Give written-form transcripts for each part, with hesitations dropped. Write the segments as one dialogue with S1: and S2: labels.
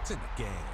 S1: points in the game.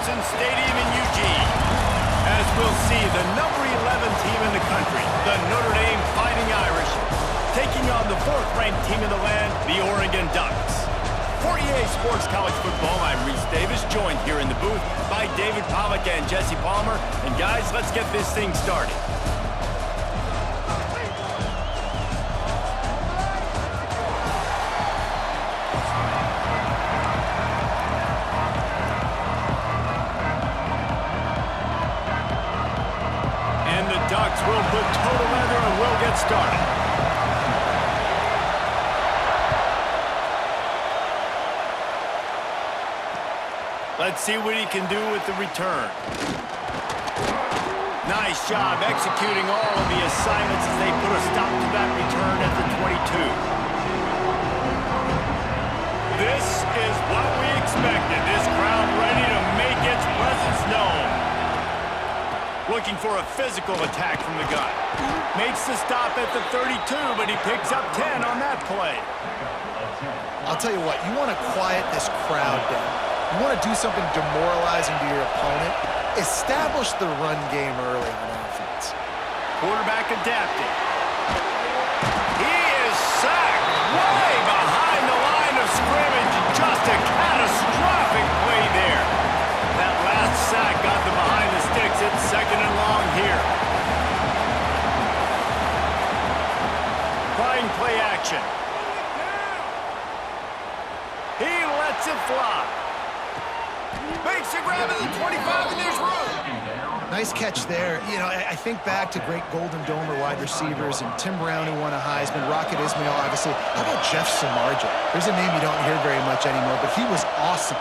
S2: Stadium in Eugene. As we'll see, the number 11 team in the country, the Notre Dame Fighting Irish, taking on the 4th-ranked team in the land, the Oregon Ducks. For EA Sports College Football, I'm Reese Davis, joined here in the booth by David Pollack and Jesse Palmer. And guys, let's get this thing started. Ducks will put total leather and we'll get started. Let's see what he can do with the return. Nice job executing all of the assignments as they put a stop to that return at the 22. This is what we expected. This crowd ready to make its presence known. Looking for a physical attack from the gun. Makes the stop at the 32, but he picks up 10 on that play.
S3: I'll tell you what, you want to quiet this crowd down. You want to do something demoralizing to your opponent. Establish the run game early on offense.
S2: Quarterback adapting. He is sacked way behind the line of scrimmage. Just a catastrophic play there. That last sack got them behind the sticks. It's 2nd and long here. Applying play action. grab at the 25, and there's room.
S3: Nice catch there. You know, I think back to great Golden Domer wide receivers and Tim Brown, who won a Heisman, Rocket Ismail, obviously. How about Jeff Samardzija? There's a name you don't hear very much anymore, but he was awesome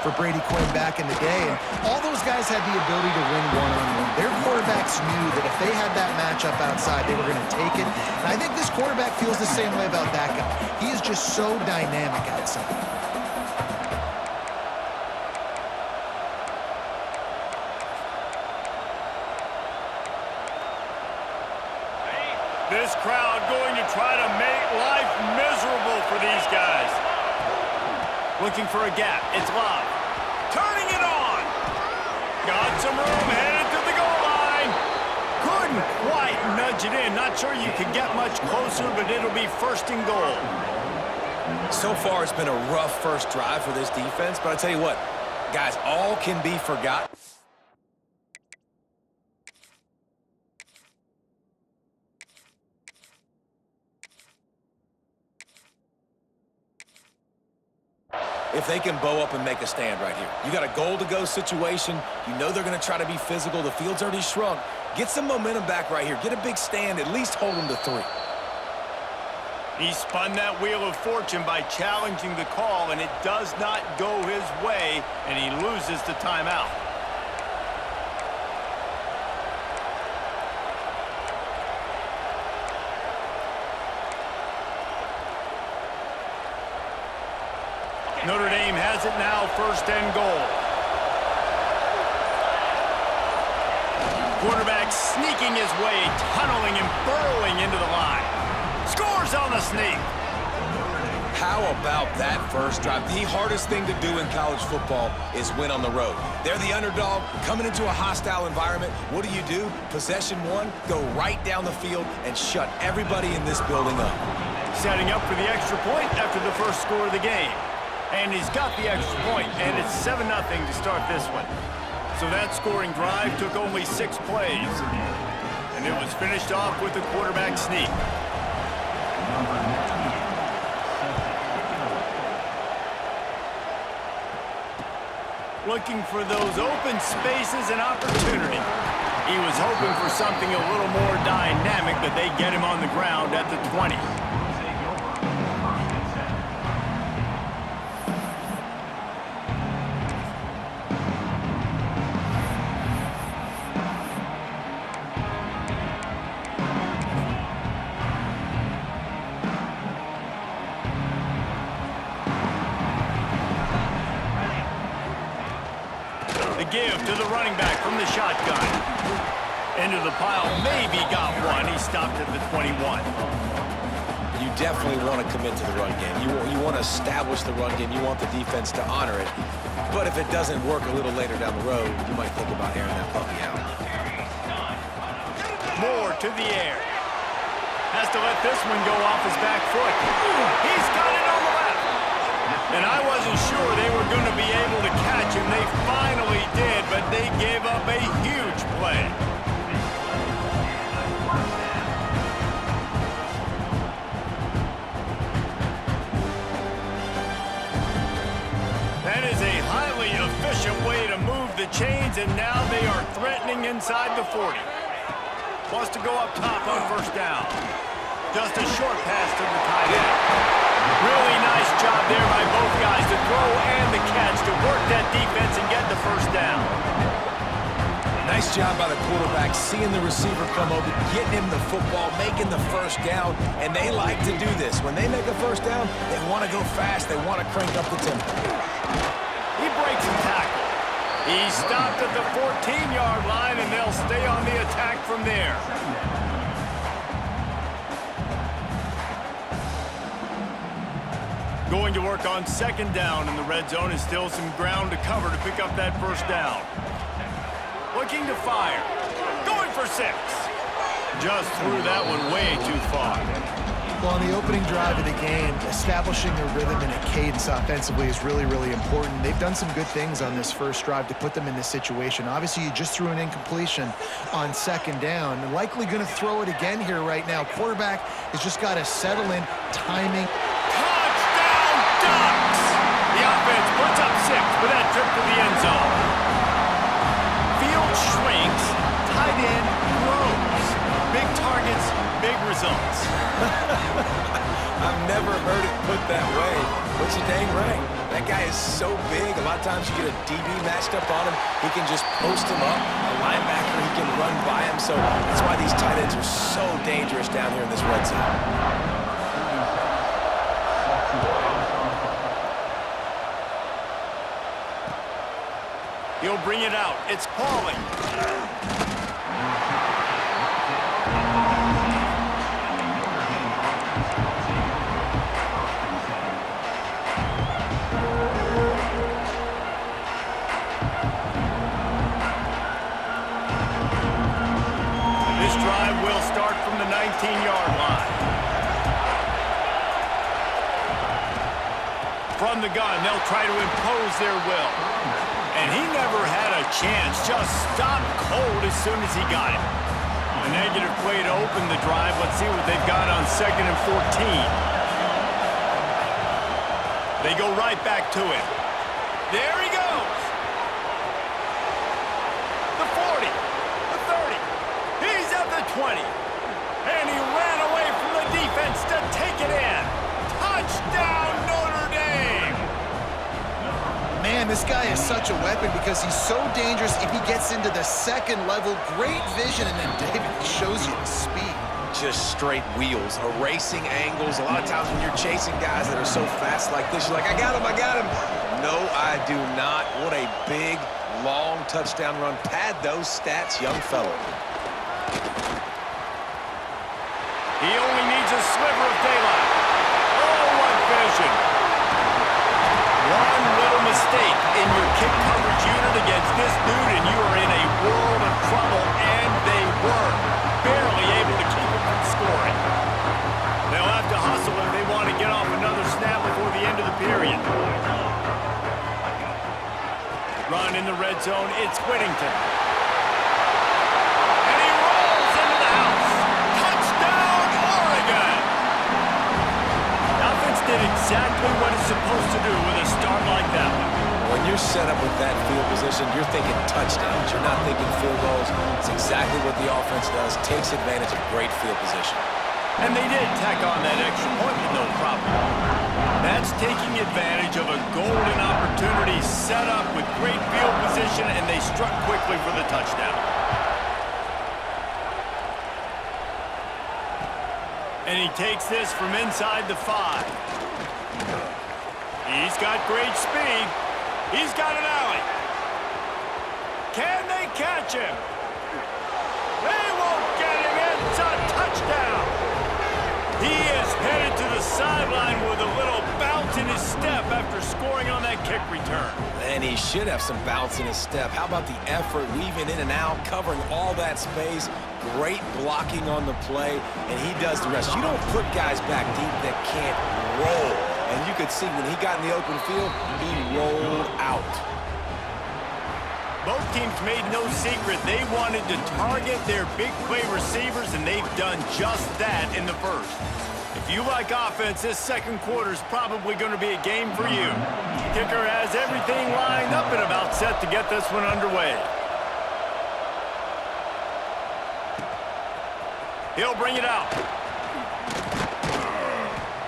S3: for Brady Quinn back in the day. And all those guys had the ability to win one-on-one. Their quarterbacks knew that if they had that matchup outside, they were going to take it. And I think this quarterback feels the same way about that guy. He is just so dynamic outside.
S2: This crowd going to try to make life miserable for these guys. Looking for a gap. It's Love. Turning it on. Got some room, headed to the goal line. Couldn't quite nudge it in. Not sure you could get much closer, but it'll be first and goal.
S1: So far, it's been a rough first drive for this defense, but I tell you what, guys, all can be forgotten. If they can bow up and make a stand right here. You got a goal-to-go situation. You know they're going to try to be physical. The field's already shrunk. Get some momentum back right here. Get a big stand. At least hold them to 3.
S2: He spun that wheel of fortune by challenging the call, and it does not go his way, and he loses the timeout. Notre Dame has it now, first and goal. Quarterback sneaking his way, tunneling and burrowing into the line. Scores on the sneak.
S1: How about that first drive? The hardest thing to do in college football is win on the road. They're the underdog, coming into a hostile environment. What do? Possession 1, go right down the field and shut everybody in this building up.
S2: Setting up for the extra point after the first score of the game. And he's got the extra point, and it's 7-0 to start this one. So that scoring drive took only 6 plays. And it was finished off with a quarterback sneak. Looking for those open spaces and opportunity. He was hoping for something a little more dynamic, but they get him on the ground at the 20. Give to the running back from the shotgun. Into the pile, maybe got one. He stopped at the 21.
S1: You definitely want to commit to the run game. You want to establish the run game. You want the defense to honor it. But if it doesn't work a little later down the road, you might think about airing that puppy out.
S2: Moore to the air. Has to let this one go off his back foot. He's got it on the left. And I wasn't sure they were going to be able to catch him. They finally did, but they gave up a huge play. That is a highly efficient way to move the chains, and now they are threatening inside the 40. Wants to go up top on first down. Just a short pass to the tight end. Really nice job there by both guys to throw and the catch to work that defense and get the first down.
S1: Nice job by the quarterback, seeing the receiver come over, getting him the football, making the first down, and they like to do this. When they make a first down, they want to go fast, they want to crank up the tempo.
S2: He breaks a tackle. He stopped at the 14-yard line, and they'll stay on the attack from there. Going to work on second down in the red zone, and still some ground to cover to pick up that first down. Looking to fire. Going for 6. Just threw that one way too far.
S3: Well, on the opening drive of the game, establishing a rhythm and a cadence offensively is really, really important. They've done some good things on this first drive to put them in this situation. Obviously, you just threw an incompletion on second down. Likely going to throw it again here right now. Quarterback has just got to settle in, timing.
S2: Touchdown, Ducks! The offense puts up 6 with that trip to the end zone.
S1: that way, but you're dang right. That guy is so big. A lot of times you get a DB matched up on him. He can just post him up. A linebacker, he can run by him. So that's why these tight ends are so dangerous down here in this red zone.
S2: He'll bring it out. It's Pauling. This drive will start from the 19-yard line. From the gun, they'll try to impose their will. And he never had a chance, just stopped cold as soon as he got it. A negative play to open the drive. Let's see what they've got on 2nd and 14. They go right back to him. There he goes. The 40, the 30. He's at the 20. And he ran away from the defense to take it in. Touchdown, Notre Dame!
S3: Man, this guy is such a weapon because he's so dangerous if he gets into the second level. Great vision, and then David shows you the speed.
S1: Just straight wheels, erasing angles. A lot of times when you're chasing guys that are so fast like this, you're like, I got him, I got him. No, I do not. What a big, long touchdown run. Pad those stats, young fellow.
S2: He only needs a sliver of daylight. Oh, what vision. One little mistake in your kick coverage unit against this dude, and you are in a world of trouble, and they were barely able to keep him from scoring. They'll have to hustle if they want to get off another snap before the end of the period. Run in the red zone, it's Whittington. And he rolls into the house. Touchdown, Oregon! Offense did exactly what it's supposed to do with a start like that one.
S1: When you're set up with that field position, you're thinking touchdowns. You're not thinking field goals. It's exactly what the offense does. Takes advantage of great field position.
S2: And they did tack on that extra point with no problem. That's taking advantage of a golden opportunity set up with great field position, and they struck quickly for the touchdown. And he takes this from inside the 5. He's got great speed. He's got an alley. Can they catch him? They won't get him. It's a touchdown. He is headed to the sideline with a little bounce in his step after scoring on that kick return.
S1: And he should have some bounce in his step. How about the effort, weaving in and out, covering all that space. Great blocking on the play, and he does the rest. You don't put guys back deep that can't roll. And you could see when he got in the open field, he rolled out.
S2: Both teams made no secret they wanted to target their big play receivers, and they've done just that in the first. If you like offense, this second quarter is probably going to be a game for you. Kicker has everything lined up and about set to get this one underway. He'll bring it out.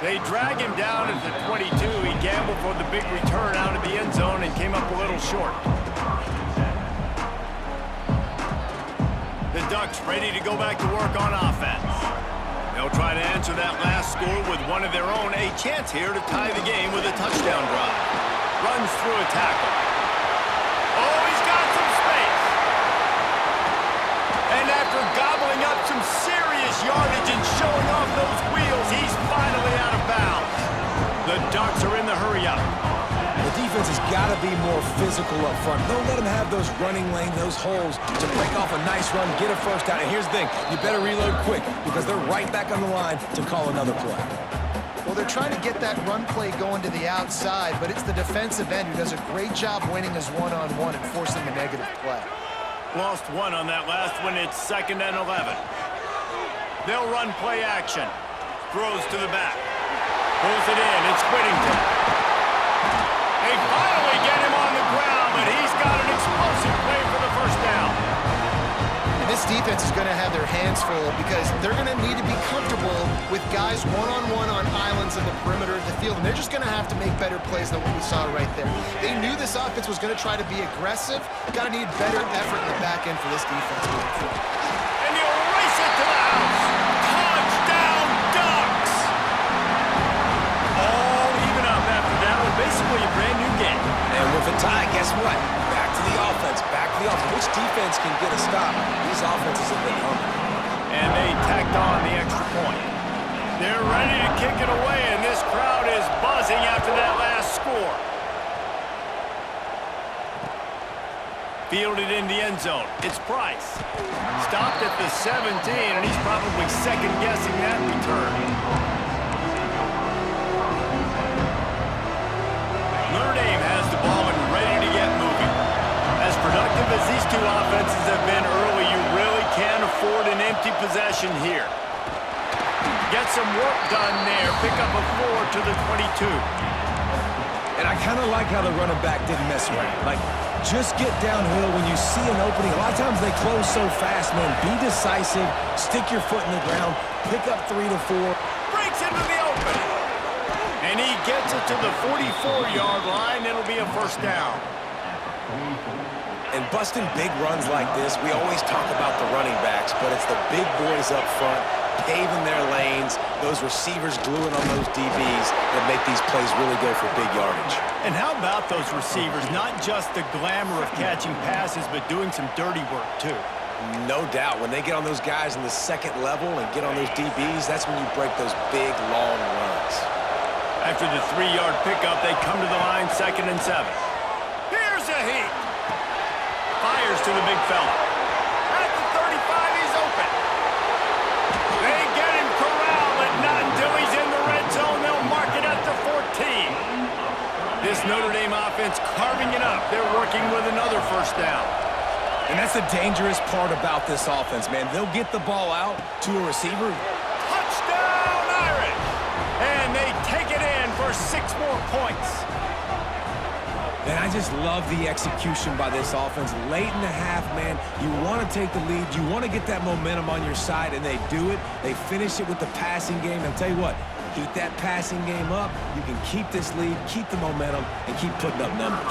S2: They drag him down at the 22. He gambled for the big return out of the end zone and came up a little short. The Ducks ready to go back to work on offense. They'll try to answer that last score with one of their own. A chance here to tie the game with a touchdown drive. Runs through a tackle. Oh, he's got some space. And after gobbling up some serious yardage and showing off those wheels, he's finally out of bounds. The Ducks are in the hurry-up.
S1: The defense has got to be more physical up front. Don't let them have those running lanes, those holes to break off a nice run, get a first down. And here's the thing, you better reload quick because they're right back on the line to call another play.
S3: Well, they're trying to get that run play going to the outside, but it's the defensive end who does a great job winning his one-on-one and forcing the negative play.
S2: Lost one on that last one. It's 2nd and 11. They'll run play action. Throws to the back. Pulls it in. It's Whittington. They finally get him on the ground, but he's got an explosive play for the first down.
S3: And this defense is going to have their hands full because they're going to need to be comfortable with guys one-on-one on islands in the perimeter of the field, and they're just going to have to make better plays than what we saw right there. They knew this offense was going to try to be aggressive. Got to need better effort in the back end for this defense moving forward.
S2: And he'll race it to the house. Touchdown, Ducks! All even up after that was basically a brand new game.
S1: And with a tie, guess what? Back to the offense, back to the offense. Which defense can get a stop? These offenses have been humming.
S2: And they tacked on the extra point. They're ready to kick it away, and this crowd is buzzing after that last score. Fielded in the end zone. It's Price. Stopped at the 17, and he's probably second-guessing that return. Notre Dame has the ball and ready to get moving. As productive as these two offenses have been early, you really can't afford an empty possession here. Get some work done there. Pick up a 4 to the 22.
S1: And I kind of like how the running back didn't mess around. Like, just get downhill when you see an opening. A lot of times they close so fast, man. Be decisive. Stick your foot in the ground. Pick up 3 to 4.
S2: Breaks into the open. And he gets it to the 44-yard line. It'll be a first down.
S1: And busting big runs like this, we always talk about the running backs, but it's the big boys up front, paving their lanes, those receivers gluing on those DBs that make these plays really go for big yardage.
S2: And how about those receivers? Not just the glamour of catching passes, but doing some dirty work, too.
S1: No doubt. When they get on those guys in the second level and get on those DBs, that's when you break those big, long runs.
S2: After the 3-yard pickup, they come to the line, 2nd and 7. Here's a heat. Fires to the big fella. At the 35, he's open. They get him corralled, but not until he's in the red zone. They'll mark it at the 14. This Notre Dame offense carving it up. They're working with another first down.
S1: And that's the dangerous part about this offense, man. They'll get the ball out to a receiver.
S2: Touchdown, Irish! And they take it in for 6 more points.
S1: And I just love the execution by this offense. Late in the half, man, you want to take the lead. You want to get that momentum on your side, and they do it. They finish it with the passing game. And I'll tell you what, keep that passing game up. You can keep this lead, keep the momentum, and keep putting up numbers.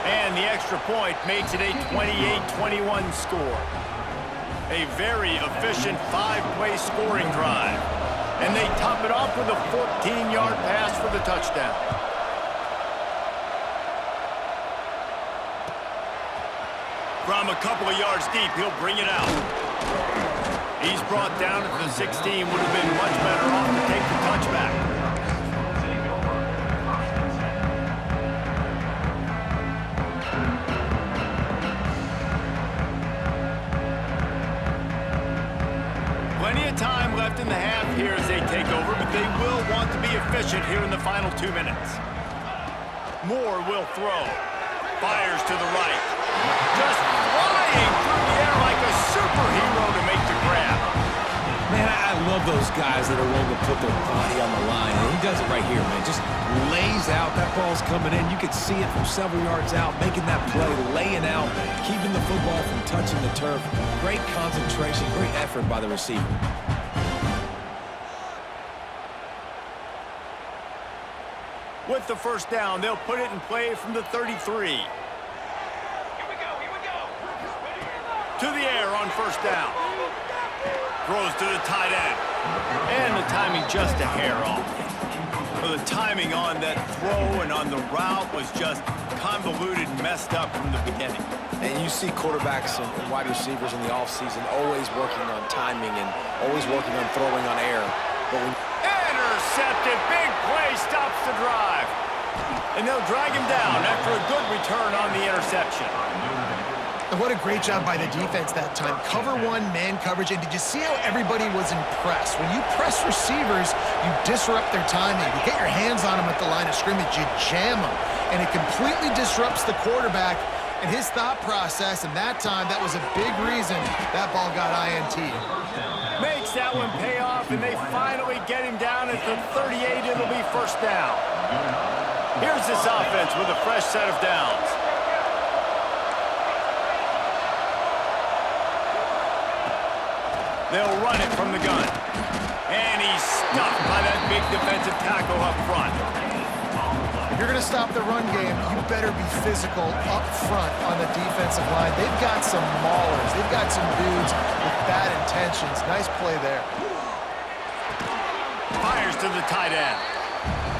S2: And the extra point makes it a 28-21 score. A very efficient 5-play scoring drive. And they top it off with a 14-yard pass for the touchdown. From a couple of yards deep, he'll bring it out. He's brought down at the 16. Would have been much better off to take the touchback. Plenty of time left in the half here as they take over, but they will want to be efficient here in the final 2 minutes. Moore will throw. Fires to the right. Just flying through the air like a superhero to make the grab.
S1: Man, I love those guys that are willing to put their body on the line. And he does it right here, man. Just lays out. That ball's coming in. You can see it from several yards out, making that play, laying out, keeping the football from touching the turf. Great concentration, great effort by the receiver.
S2: With the first down, they'll put it in play from the 33. To the air on first down. Throws to the tight end. And the timing just a hair off. Well, the timing on that throw and on the route was just convoluted and messed up from the beginning.
S1: And you see quarterbacks and wide receivers in the offseason always working on timing and always working on throwing on air. But when
S2: intercepted. Big play stops the drive. And they'll drag him down after a good return on the interception.
S3: And what a great job by the defense that time. Cover 1, man coverage. And did you see how everybody was impressed? When you press receivers, you disrupt their timing. You get your hands on them at the line of scrimmage. You jam them. And it completely disrupts the quarterback and his thought process. And that time, that was a big reason that ball got INT.
S2: Makes that one pay off, and they finally get him down at the 38. It'll be first down. Here's this offense with a fresh set of downs. They'll run it from the gun. And he's stuffed by that big defensive tackle up front.
S3: If you're going to stop the run game, you better be physical up front on the defensive line. They've got some maulers. They've got some dudes with bad intentions. Nice play there.
S2: Fires to the tight end.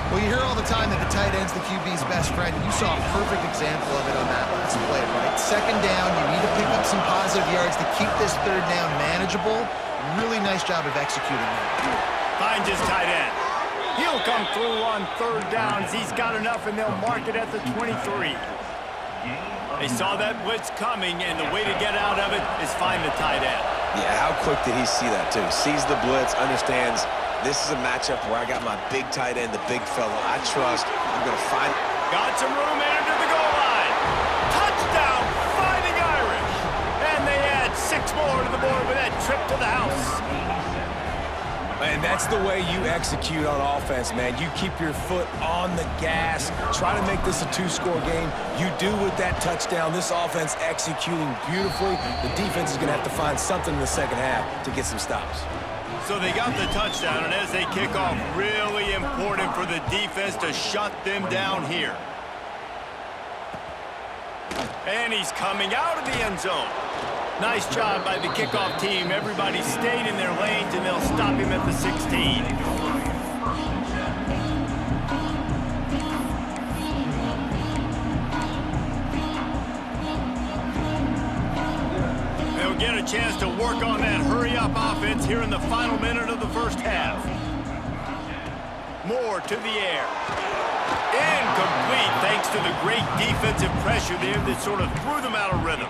S3: Well, you hear all the time that the tight end's the QB's best friend. You saw a perfect example of it on that last play, right? Second down, you need to pick up some positive yards to keep this third down manageable. Really nice job of executing that.
S2: Finds his tight end. He'll come through on third downs. He's got enough, and they'll mark it at the 23. They saw that blitz coming, and the way to get out of it is find the tight end.
S1: Yeah, how quick did he see that, too? Sees the blitz, understands this is a matchup where I got my big tight end, the big fella I trust. I'm going to find...
S2: Got some room into the goal line. Touchdown, Fighting Irish. And they add 6 more to the board with that trip to the house.
S1: And that's the way you execute on offense, man. You keep your foot on the gas. Try to make this a 2-score game. You do with that touchdown. This offense executing beautifully. The defense is going to have to find something in the second half to get some stops.
S2: So they got the touchdown, and as they kick off, really important for the defense to shut them down here. And he's coming out of the end zone. Nice job by the kickoff team. Everybody stayed in their lanes, and they'll stop him at the 16. They'll get a chance to work on that hurry-up offense here in the final minute of the first half. Moore to the air. Incomplete thanks to the great defensive pressure there that sort of threw them out of rhythm.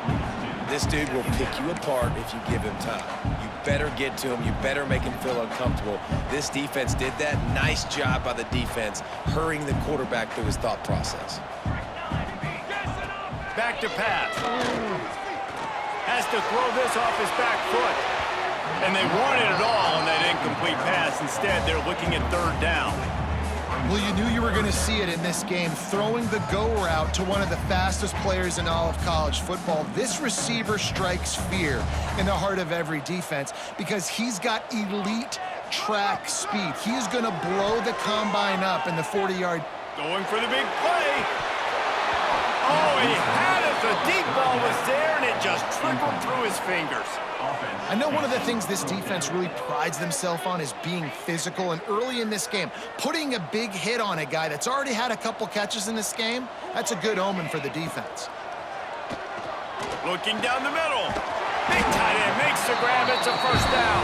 S1: This dude will pick you apart if you give him time. You better get to him. You better make him feel uncomfortable. This defense did that. Nice job by the defense, hurrying the quarterback through his thought process.
S2: Back to pass. Has to throw this off his back foot. And they wanted it all on that incomplete pass. Instead, they're looking at third down.
S3: Well, you knew you were going to see it in this game, throwing the go route to one of the fastest players in all of college football. This receiver strikes fear in the heart of every defense because he's got elite track speed. He is going to blow the combine up in the 40-yard.
S2: Going for the big play. Oh, he had it. The deep ball was there, and it just trickled through his fingers.
S3: I know one of the things this defense really prides themselves on is being physical, and early in this game, putting a big hit on a guy that's already had a couple catches in this game, that's a good omen for the defense.
S2: Looking down the middle. Big tight end makes the grab. It's a first down.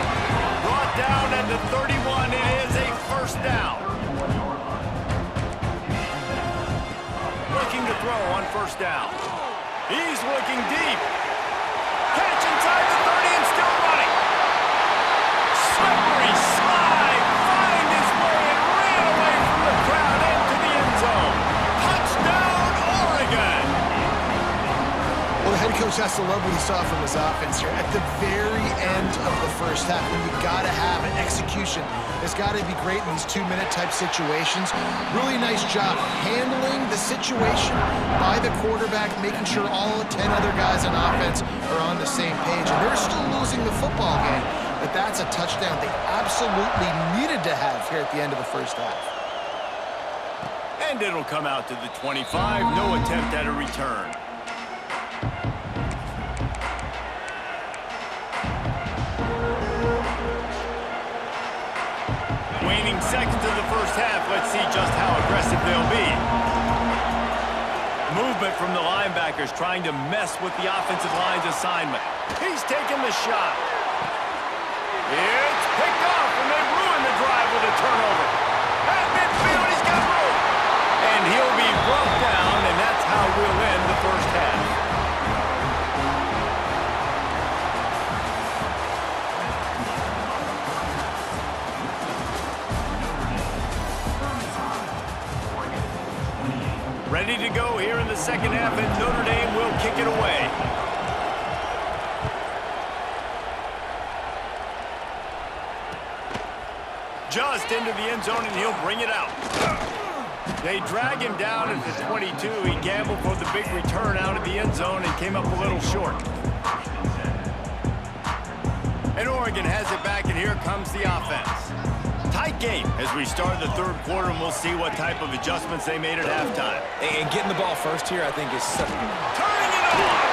S2: Brought down at the 31. It is a first down. Looking to throw on first down. He's looking deep. Catch inside the 30 and still running. Slippery slide. Find his way and ran away from the crowd into the end zone. Touchdown, Oregon.
S3: Well, the head coach has to love what he saw from his offense here. At the very end of the first half, when you got to have an execution, it's got to be great in these 2-minute type situations. Really nice job handling the situation by the quarterback, making sure all 10 other guys on offense are on the same page. And they're still losing the football game, but that's a touchdown they absolutely needed to have here at the end of the first half.
S2: And it'll come out to the 25. No attempt at a return. Waning seconds of the first half. Let's see just how aggressive they'll be. Movement from the linebackers trying to mess with the offensive line's assignment. He's taking the shot. It's picked off, and they ruin the drive with a turnover. At midfield, he's got room. And he'll be brought down, and that's how we'll end the first half. Ready to go here in the second half, and Notre Dame will kick it away. Just into the end zone, and he'll bring it out. They drag him down at the 22. He gambled for the big return out of the end zone and came up a little short. And Oregon Oregon has it back, and here comes the offense. Tight game as we start the third quarter, and we'll see what type of adjustments they made at halftime.
S1: And getting the ball first here, I think, is...
S2: Turning it on!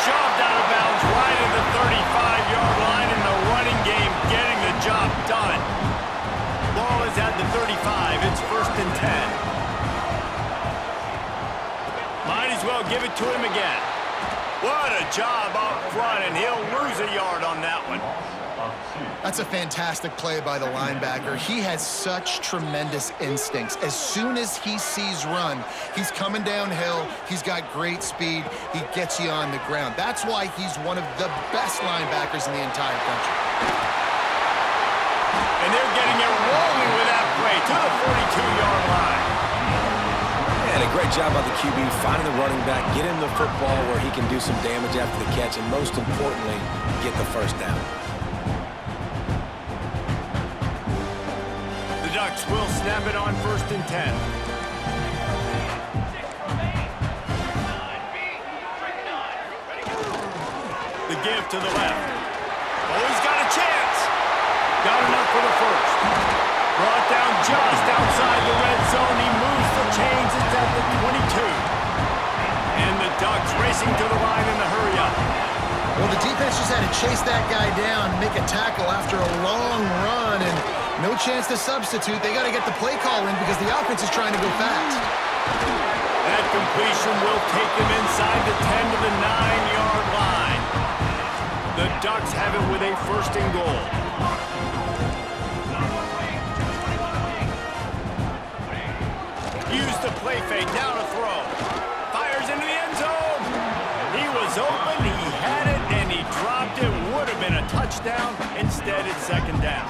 S2: Shoved out of bounds right at the 35-yard line in the running game, getting the job done. Ball is at the 35. It's 1st and 10. Might as well give it to him again. What a job up front, and he'll lose a yard on that one.
S3: That's a fantastic play by the linebacker. He has such tremendous instincts. As soon as he sees run, he's coming downhill. He's got great speed. He gets you on the ground. That's why he's one of the best linebackers in the entire country.
S2: And they're getting it rolling with that play to the 42-yard line.
S1: And a great job by the QB finding the running back, get him the football where he can do some damage after the catch, and most importantly, get the first down.
S2: The Ducks will snap it on 1st and 10. The give to the left. Oh, he's got a chance. Got enough for the first. Brought down just outside the red zone. He moves the chains. It's at the 22. And the Ducks racing to the line in the hurry-up.
S3: Well, the defense just had to chase that guy down, make a tackle after a long run, and no chance to substitute. They got to get the play call in because the offense is trying to go fast.
S2: That completion will take them inside the 10 to the 9-yard line. The Ducks have it with a 1st and goal. Use the play fake, now to throw. Fires into the end zone. He was open, he had it, and he dropped it. Would have been a touchdown. Instead, it's 2nd down.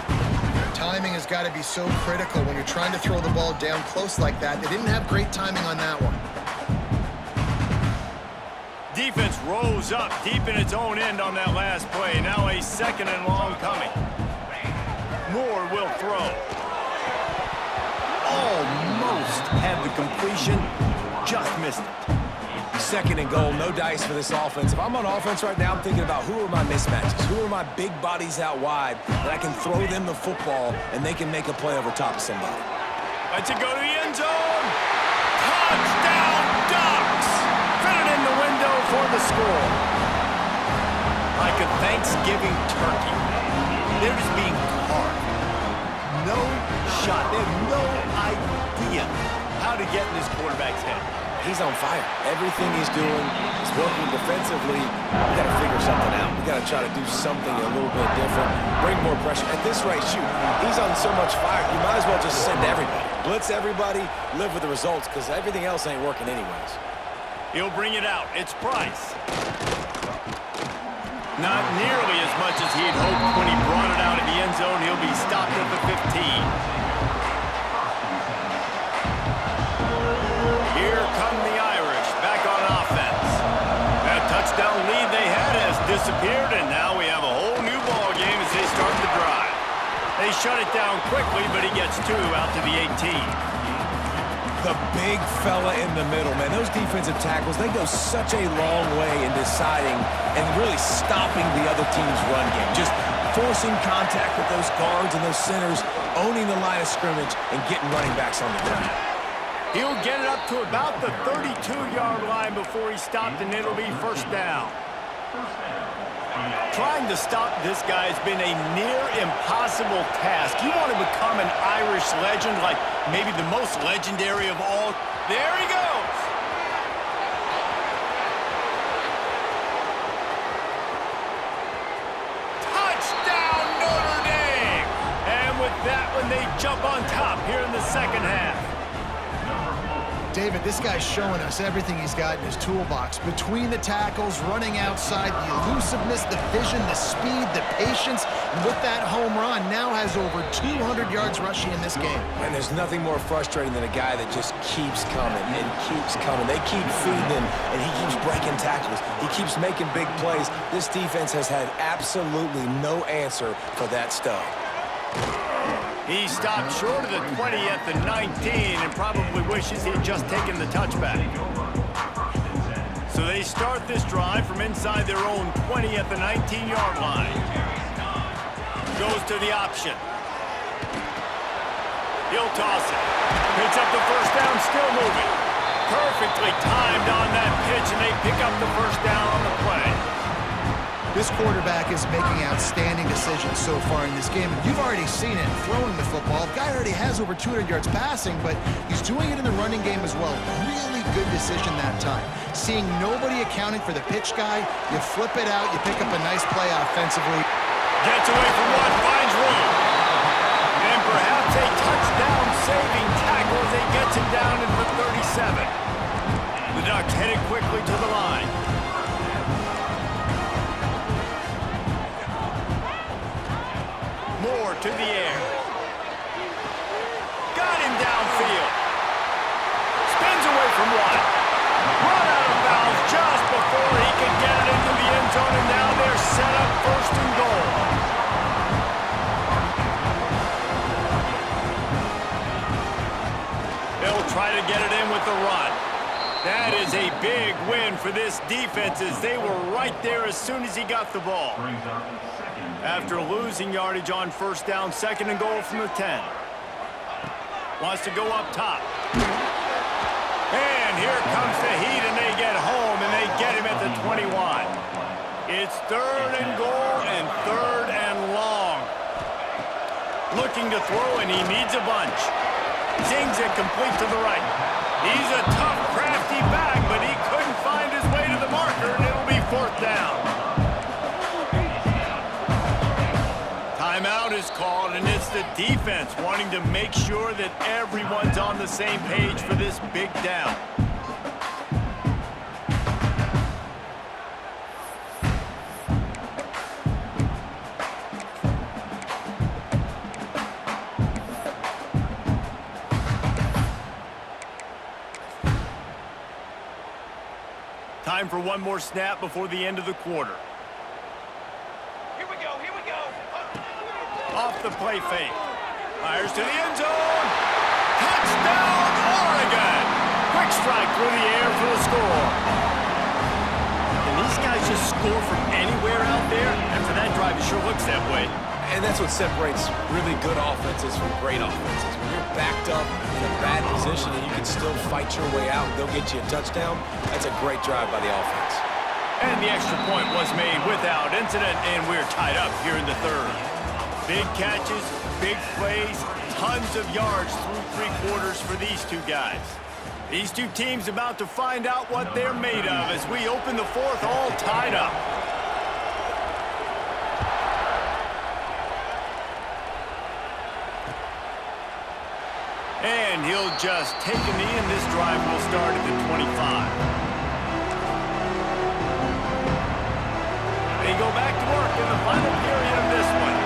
S3: Timing has got to be so critical when you're trying to throw the ball down close like that. They didn't have great timing on that one.
S2: Defense rose up deep in its own end on that last play. Now a 2nd and long coming. Moore will throw. Almost had the completion, just missed it.
S1: 2nd and goal, no dice for this offense. If I'm on offense right now, I'm thinking about who are my mismatches, who are my big bodies out wide that I can throw them the football and they can make a play over top of somebody.
S2: Let's it go to the end zone. Touchdown, Ducks! Fit it in the window for the score. Like a Thanksgiving turkey. They're just being carved. No shot. They have no idea how to get in this quarterback's head.
S1: He's on fire. Everything he's doing is working defensively. We got to figure something out. We got to try to do something a little bit different, bring more pressure. At this rate, shoot, he's on so much fire, you might as well just send everybody. Blitz everybody, live with the results, because everything else ain't working anyways.
S2: He'll bring it out. It's Price. Not nearly as much as he'd hoped when he brought it out of the end zone. He'll be stopped at the 15. Here come the Irish, back on offense. That touchdown lead they had has disappeared, and now we have a whole new ball game as they start the drive. They shut it down quickly, but he gets 2 out to the 18.
S1: The big fella in the middle, man. Those defensive tackles, they go such a long way in deciding and really stopping the other team's run game. Just forcing contact with those guards and those centers, owning the line of scrimmage, and getting running backs on the ground.
S2: He'll get it up to about the 32-yard line before he's stopped, and it'll be 1st down. Trying to stop this guy has been a near impossible task. You want to become an Irish legend, like maybe the most legendary of all. There he goes. Touchdown, Notre Dame! And with that one, they jump on top here in the 2nd half.
S3: David, this guy's showing us everything he's got in his toolbox. Between the tackles, running outside, the elusiveness, the vision, the speed, the patience, and with that home run, now has over 200 yards rushing in this game.
S1: And there's nothing more frustrating than a guy that just keeps coming and keeps coming. They keep feeding him, and he keeps breaking tackles. He keeps making big plays. This defense has had absolutely no answer for that stud.
S2: He stopped short of the 20 at the 19 and probably wishes he had just taken the touchback. So they start this drive from inside their own 20 at the 19-yard line. Goes to the option. He'll toss it. Picks up the first down, still moving. Perfectly timed on that pitch, and they pick up the first down on the play.
S3: This quarterback is making outstanding decisions so far in this game. And you've already seen it throwing the football. The guy already has over 200 yards passing, but he's doing it in the running game as well. Really good decision that time. Seeing nobody accounting for the pitch guy, you flip it out, you pick up a nice play offensively.
S2: Gets away from one, finds room. And perhaps a touchdown-saving tackle as he gets him down into the 37. The Ducks headed quickly to the line. Moore to the air. Got him downfield. Spins away from one. Run out of bounds just before he could get it into the end zone, and now they're set up first and goal. They'll try to get it in with the run. That is a big win for this defense as they were right there as soon as he got the ball. After losing yardage on first down, second and goal from the 10. Wants to go up top. And here comes the heat, and they get home, and they get him at the 21. It's third and goal and third and long. Looking to throw, and he needs a bunch. Zings it complete to the right. He's a tough, crafty back, but he couldn't find his way to the marker, and it'll be fourth down. Timeout is called, and it's the defense wanting to make sure that everyone's on the same page for this big down. Time for one more snap before the end of the quarter.
S4: Here we go.
S2: Off the play fake. Fires to the end zone. Touchdown, Oregon! Quick strike through the air for the score. Can these guys just score from anywhere out there? After that drive, it sure looks that way.
S1: And that's what separates really good offenses from great offenses. When you're backed up in a bad position and you can still fight your way out and they'll get you a touchdown, that's a great drive by the offense.
S2: And the extra point was made without incident, and we're tied up here in the third. Big catches, big plays, tons of yards through three quarters for these two guys. These two teams about to find out what they're made of as we open the fourth all tied up. And he'll just take a knee, and this drive will start at the 25. They go back to work in the final period of this one.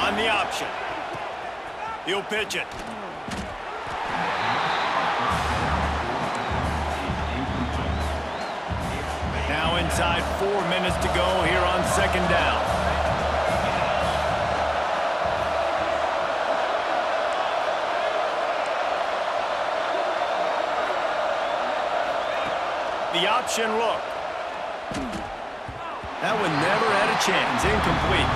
S2: On the option. He'll pitch it. Now inside 4 minutes to go here on second down. The option look. That one never had a chance. Incomplete.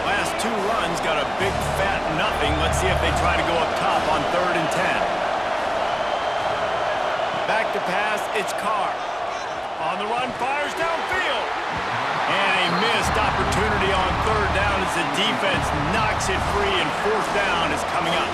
S2: Last two runs got a big fat nothing. Let's see if they try to go up top on 3rd and 10. Back to pass. It's Carr. On the run, fires downfield. And a missed opportunity on 3rd down as the defense knocks it free, and 4th down is coming up.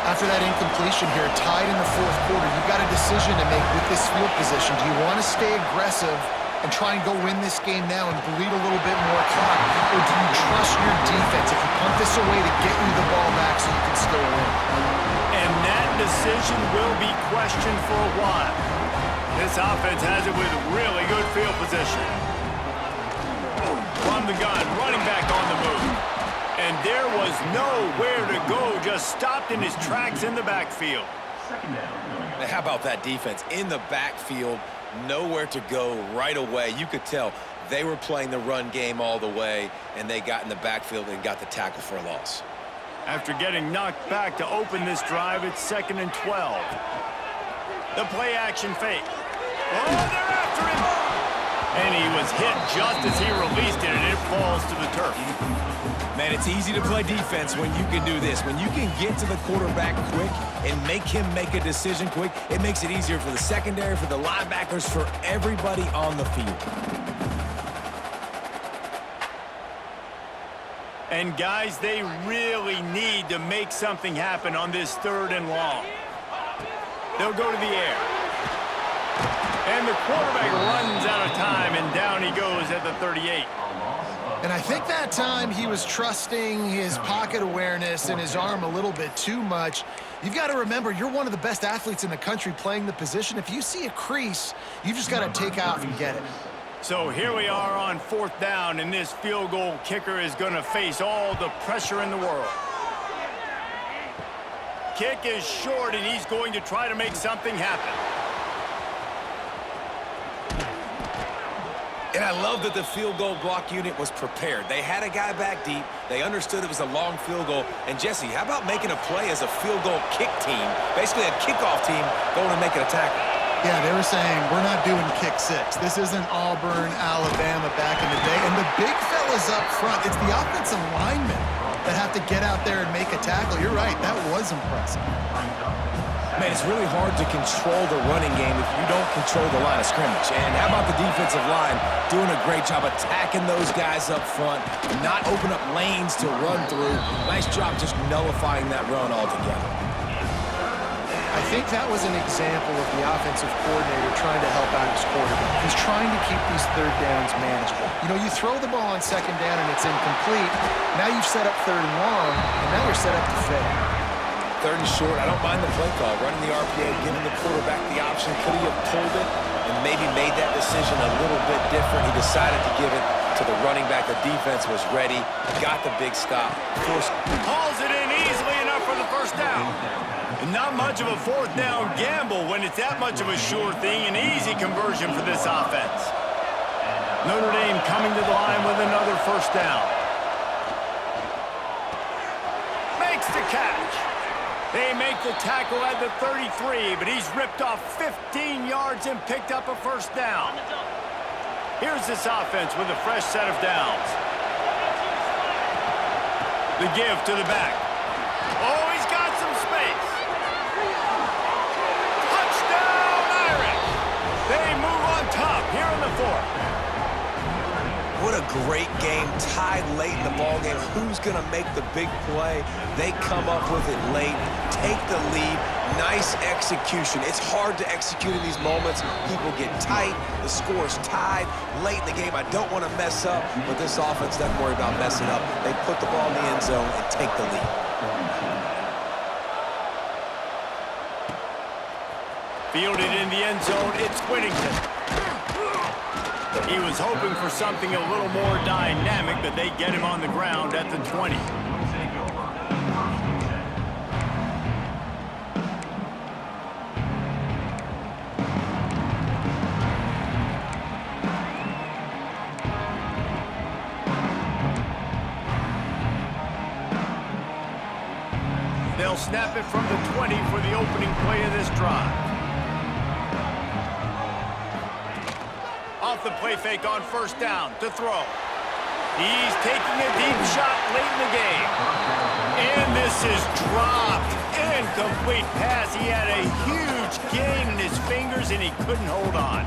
S3: After that incompletion here, tied in the fourth quarter, you've got a decision to make with this field position. Do you want to stay aggressive and try and go win this game now and bleed a little bit more clock? Or do you trust your defense if you punt this away to get you the ball back so you can still win?
S2: And that decision will be questioned for a while. This offense has it with really good field position. From the gun, running back on the move. And there was nowhere to go, just stopped in his tracks in the backfield.
S1: How about that defense? In the backfield, nowhere to go right away. You could tell they were playing the run game all the way, and they got in the backfield and got the tackle for a loss.
S2: After getting knocked back to open this drive, it's 2nd and 12. The play action fake. Oh, they're after him. And he was hit just as he released it, and it falls to the turf.
S1: Man, it's easy to play defense when you can do this. When you can get to the quarterback quick and make him make a decision quick, it makes it easier for the secondary, for the linebackers, for everybody on the field.
S2: And guys, they really need to make something happen on this 3rd and long. They'll go to the air. And the quarterback runs out of time, and down he goes at the 38.
S3: And I think that time he was trusting his pocket awareness and his arm a little bit too much. You've got to remember, you're one of the best athletes in the country playing the position. If you see a crease, you've just got to take off and get it.
S2: So here we are on 4th down, and this field goal kicker is going to face all the pressure in the world. Kick is short, and he's going to try to make something happen.
S1: And I love that the field goal block unit was prepared. They had a guy back deep. They understood it was a long field goal. And, Jesse, how about making a play as a field goal kick team, basically a kickoff team, going and making a tackle?
S3: Yeah, they were saying, we're not doing kick 6. This isn't Auburn, Alabama back in the day. And the big fellas up front, it's the offensive linemen that have to get out there and make a tackle. You're right, that was impressive.
S1: Man, it's really hard to control the running game if you don't control the line of scrimmage. And how about the defensive line doing a great job attacking those guys up front, not open up lanes to run through. Nice job just nullifying that run altogether.
S3: I think that was an example of the offensive coordinator trying to help out his quarterback. He's trying to keep these 3rd downs manageable. You know, you throw the ball on 2nd down and it's incomplete. Now you've set up 3rd and long, and now you're set up to fail.
S1: 3rd and short, I don't mind the play call. Running the RPA, giving the quarterback the option. Could he have pulled it and maybe made that decision a little bit different? He decided to give it to the running back. The defense was ready, got the big stop.
S2: Hauls it in easily enough for the 1st down. And not much of a 4th down gamble when it's that much of a sure thing. An easy conversion for this offense. Notre Dame coming to the line with another 1st down. Makes the catch. They make the tackle at the 33, but he's ripped off 15 yards and picked up a 1st down. Here's this offense with a fresh set of downs. The give to the back. Oh, he's got some space. Touchdown, Irish. They move on top here in the 4th.
S1: What a great game, tied late in the ball game. Who's going to make the big play? They come up with it late, take the lead. Nice execution. It's hard to execute in these moments. People get tight. The score's tied late in the game. I don't want to mess up, but this offense doesn't worry about messing up. They put the ball in the end zone and take the lead.
S2: Fielded in the end zone, it's Whittington. He was hoping for something a little more dynamic, but they get him on the ground at the 20. They'll snap it from the 20 for the opening play of this drive. Off the play fake on 1st down to throw. He's taking a deep shot late in the game. And this is dropped. Incomplete pass. He had a huge gain in his fingers, and he couldn't hold on.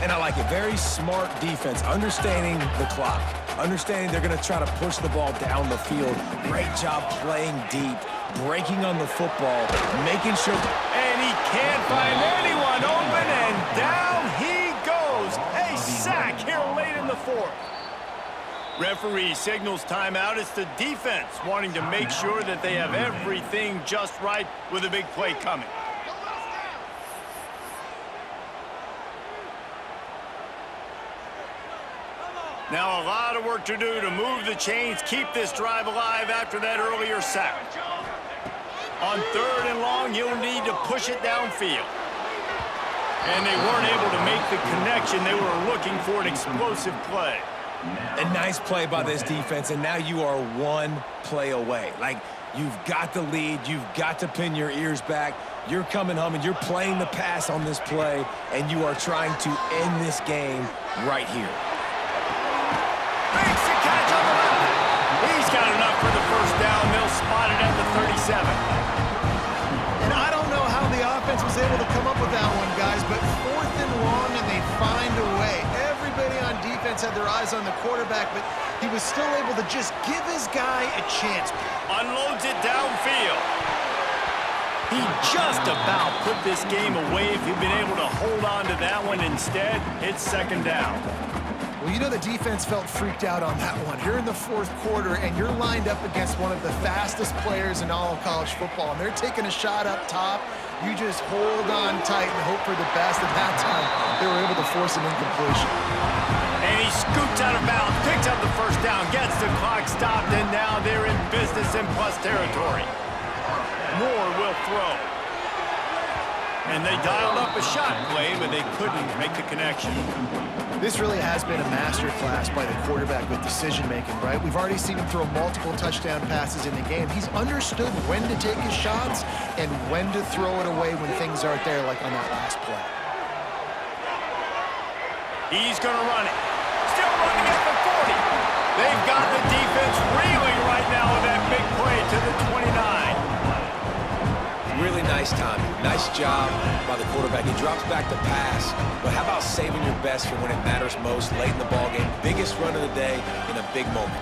S1: And I like it. Very smart defense, understanding the clock, understanding they're going to try to push the ball down the field. Great job playing deep, breaking on the football, making sure.
S2: And he can't find anyone open, and down he goes. A sack here late in the 4th. Referee signals timeout. It's the defense wanting to make sure that they have everything just right with a big play coming. Now a lot of work to do to move the chains, keep this drive alive after that earlier sack. On 3rd and long, you'll need to push it downfield. And they weren't able to make the connection. They were looking for an explosive play.
S1: A nice play by this defense, and now you are one play away. Like, You've got the lead. You've got to pin your ears back. You're coming home, and you're playing the pass on this play, and you are trying to end this game right here.
S2: Makes the catch on the left. He's got enough for the first down. They'll spot it at the 37.
S3: And I don't know how the offense was able to come up with that one, guys, but 4th and long, and they find a way. Everybody on defense had their eyes on the quarterback, but he was still able to just give his guy a chance.
S2: Unloads it downfield. He just about put this game away if he'd been able to hold on to that one. Instead, it's 2nd down.
S3: Well, you know the defense felt freaked out on that one. You're in the 4th quarter, and you're lined up against one of the fastest players in all of college football, and they're taking a shot up top. You just hold on tight and hope for the best. At that time, they were able to force an incompletion.
S2: And he scoots out of bounds, picks up the first down, gets the clock stopped, and now they're in business in plus territory. Moore will throw. And they dialed up a shot play, but they couldn't make the connection.
S3: This really has been a masterclass by the quarterback with decision-making, right? We've already seen him throw multiple touchdown passes in the game. He's understood when to take his shots and when to throw it away when things aren't there, like on that last play.
S2: He's going to run it. Still running at the 40. They've got the defense reeling right now with that big play to the 29.
S1: Really nice timing. Nice job by the quarterback. He drops back to pass, but how about saving your best for when it matters most late in the ballgame? Biggest run of the day in a big moment.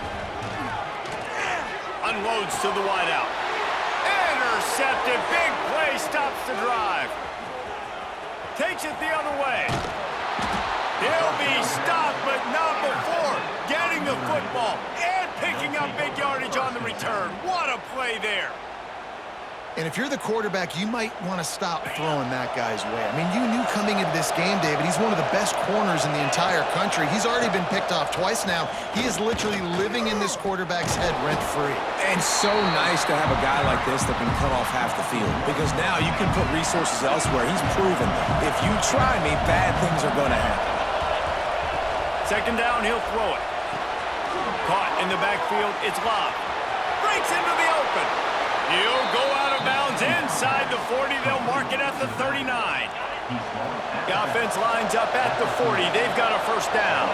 S2: Unloads to the wideout. Intercepted. Big play stops the drive. Takes it the other way. He'll be stopped, but not before getting the football and picking up big yardage on the return. What a play there.
S3: And if you're the quarterback, you might want to stop throwing that guy's way. I mean, you knew coming into this game, David, he's one of the best corners in the entire country. He's already been picked off twice now. He is literally living in this quarterback's head rent-free.
S1: And so nice to have a guy like this that can cut off half the field, because now you can put resources elsewhere. He's proven if you try me, bad things are going to happen.
S2: 2nd down, he'll throw it. Caught in the backfield, it's Lobb. Breaks into the open. He'll go out of bounds inside the 40. They'll mark it at the 39. The offense lines up at the 40. They've got a first down.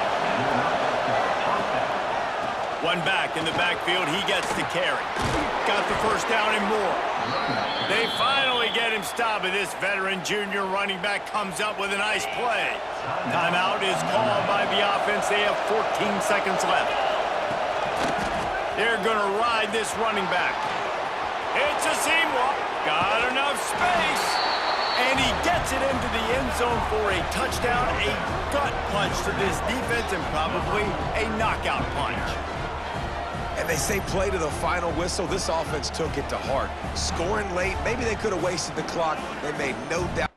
S2: One back in the backfield. He gets the carry. Got the first down and more. They finally get him stopped, and this veteran junior running back comes up with a nice play. Timeout is called by the offense. They have 14 seconds left. They're going to ride this running back. It's a seam walk. Got enough space. And he gets it into the end zone for a touchdown, a gut punch to this defense, and probably a knockout punch.
S1: And they say play to the final whistle. This offense took it to heart. Scoring late, maybe they could have wasted the clock. They made no doubt.